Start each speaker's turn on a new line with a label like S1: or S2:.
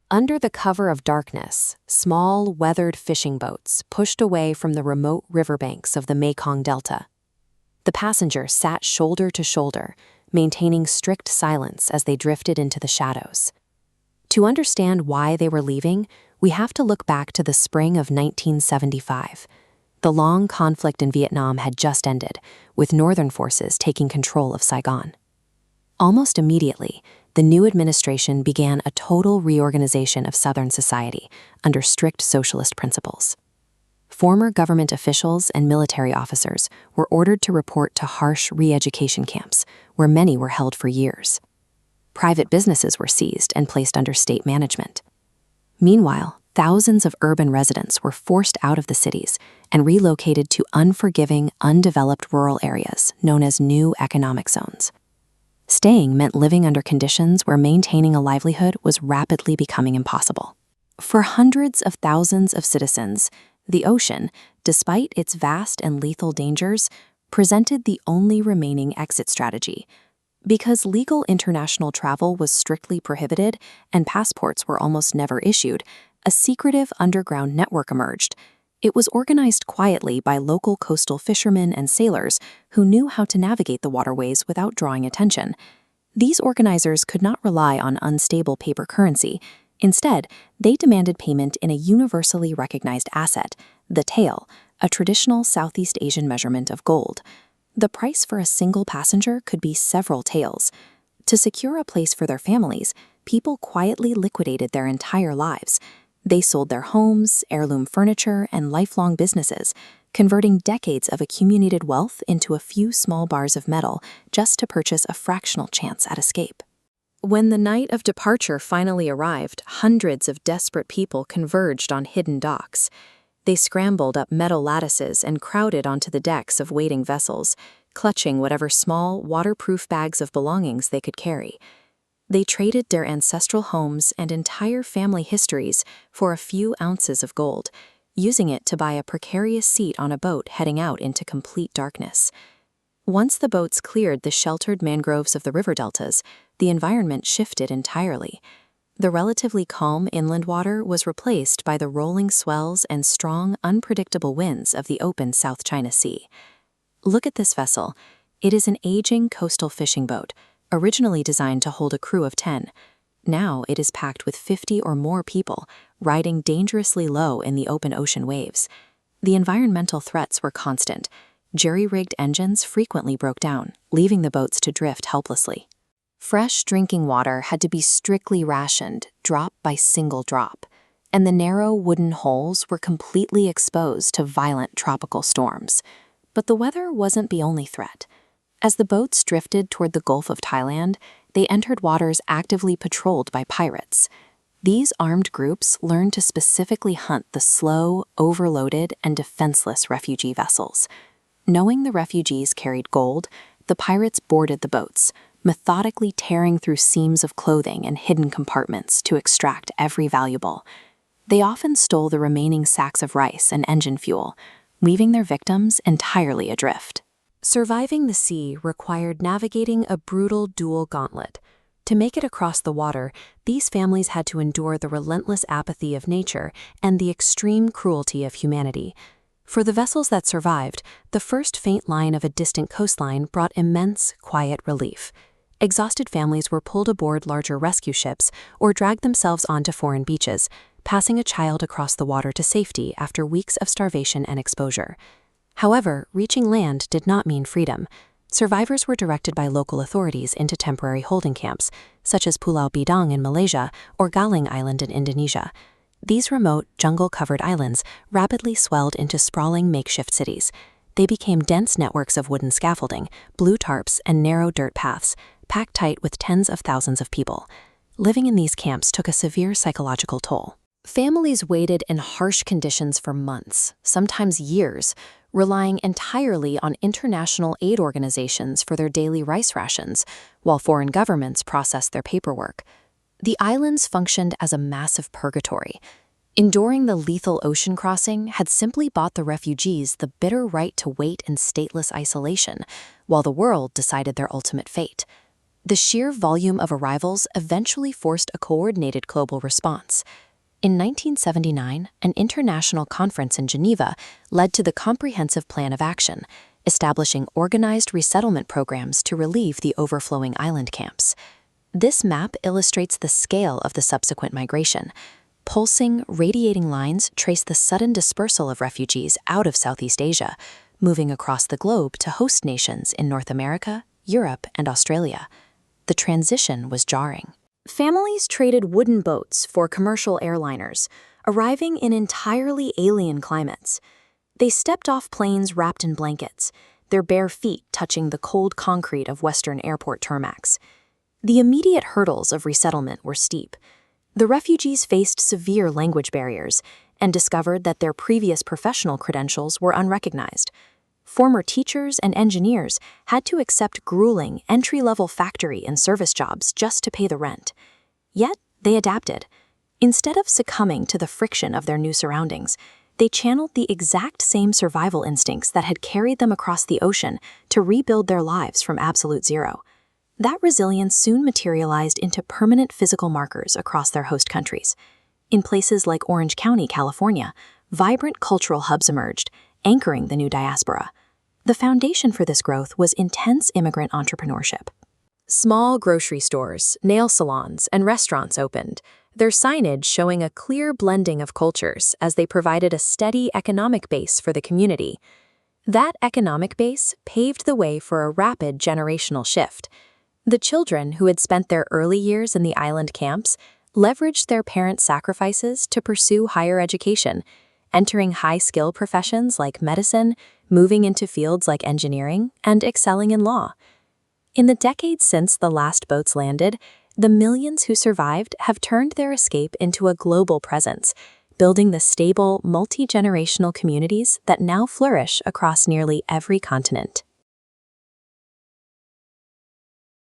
S1: Under the cover of darkness, small, weathered fishing boats pushed away from the remote riverbanks of the Mekong Delta. The passengers sat shoulder to shoulder, maintaining strict silence as they drifted into the shadows. To understand why they were leaving, we have to look back to the spring of 1975. The long conflict in Vietnam had just ended, with northern forces taking control of Saigon. Almost immediately, the new administration began a total reorganization of Southern society under strict socialist principles. Former government officials and military officers were ordered to report to harsh re-education camps, where many were held for years. Private businesses were seized and placed under state management. Meanwhile, thousands of urban residents were forced out of the cities and relocated to unforgiving, undeveloped rural areas known as new economic zones. Staying meant living under conditions where maintaining a livelihood was rapidly becoming impossible. For hundreds of thousands of citizens, the ocean, despite its vast and lethal dangers, presented the only remaining exit strategy. Because legal international travel was strictly prohibited and passports were almost never issued, a secretive underground network emerged. It was organized quietly by local coastal fishermen and sailors who knew how to navigate the waterways without drawing attention. These organizers could not rely on unstable paper currency. Instead, they demanded payment in a universally recognized asset, the tael, a traditional Southeast Asian measurement of gold. The price for a single passenger could be several taels. To secure a place for their families, people quietly liquidated their entire lives. They sold their homes, heirloom furniture, and lifelong businesses, converting decades of accumulated wealth into a few small bars of metal just to purchase a fractional chance at escape. When the night of departure finally arrived, hundreds of desperate people converged on hidden docks. They scrambled up metal lattices and crowded onto the decks of waiting vessels, clutching whatever small, waterproof bags of belongings they could carry. They traded their ancestral homes and entire family histories for a few ounces of gold, using it to buy a precarious seat on a boat heading out into complete darkness. Once the boats cleared the sheltered mangroves of the river deltas, the environment shifted entirely. The relatively calm inland water was replaced by the rolling swells and strong, unpredictable winds of the open South China Sea. Look at this vessel. It is an aging coastal fishing boat, originally designed to hold a crew of 10. Now it is packed with 50 or more people, riding dangerously low in the open ocean waves. The environmental threats were constant. Jury-rigged engines frequently broke down, leaving the boats to drift helplessly. Fresh drinking water had to be strictly rationed, drop by single drop, and the narrow wooden holes were completely exposed to violent tropical storms. But the weather wasn't the only threat. As the boats drifted toward the Gulf of Thailand, they entered waters actively patrolled by pirates. These armed groups learned to specifically hunt the slow, overloaded, and defenseless refugee vessels. Knowing the refugees carried gold, the pirates boarded the boats, methodically tearing through seams of clothing and hidden compartments to extract every valuable. They often stole the remaining sacks of rice and engine fuel, leaving their victims entirely adrift. Surviving the sea required navigating a brutal dual gauntlet. To make it across the water, these families had to endure the relentless apathy of nature and the extreme cruelty of humanity. For the vessels that survived, the first faint line of a distant coastline brought immense, quiet relief. Exhausted families were pulled aboard larger rescue ships or dragged themselves onto foreign beaches, passing a child across the water to safety after weeks of starvation and exposure. However, reaching land did not mean freedom. Survivors were directed by local authorities into temporary holding camps, such as Pulau Bidang in Malaysia or Galing Island in Indonesia. These remote, jungle-covered islands rapidly swelled into sprawling makeshift cities. They became dense networks of wooden scaffolding, blue tarps, and narrow dirt paths, packed tight with tens of thousands of people. Living in these camps took a severe psychological toll. Families waited in harsh conditions for months, sometimes years, relying entirely on international aid organizations for their daily rice rations, while foreign governments processed their paperwork. The islands functioned as a massive purgatory. Enduring the lethal ocean crossing had simply bought the refugees the bitter right to wait in stateless isolation, while the world decided their ultimate fate. The sheer volume of arrivals eventually forced a coordinated global response. In 1979, an international conference in Geneva led to the Comprehensive Plan of Action, establishing organized resettlement programs to relieve the overflowing island camps. This map illustrates the scale of the subsequent migration. Pulsing, radiating lines trace the sudden dispersal of refugees out of Southeast Asia, moving across the globe to host nations in North America, Europe, and Australia. The transition was jarring. Families traded wooden boats for commercial airliners, arriving in entirely alien climates. They stepped off planes wrapped in blankets, their bare feet touching the cold concrete of Western airport tarmacs. The immediate hurdles of resettlement were steep. The refugees faced severe language barriers and discovered that their previous professional credentials were unrecognized. Former teachers and engineers had to accept grueling entry-level factory and service jobs just to pay the rent. Yet, they adapted. Instead of succumbing to the friction of their new surroundings, they channeled the exact same survival instincts that had carried them across the ocean to rebuild their lives from absolute zero. That resilience soon materialized into permanent physical markers across their host countries. In places like Orange County, California, vibrant cultural hubs emerged, anchoring the new diaspora. The foundation for this growth was intense immigrant entrepreneurship. Small grocery stores, nail salons, and restaurants opened, their signage showing a clear blending of cultures as they provided a steady economic base for the community. That economic base paved the way for a rapid generational shift. The children who had spent their early years in the island camps leveraged their parents' sacrifices to pursue higher education, entering high-skill professions like medicine, moving into fields like engineering, and excelling in law. In the decades since the last boats landed, the millions who survived have turned their escape into a global presence, building the stable, multi-generational communities that now flourish across nearly every continent.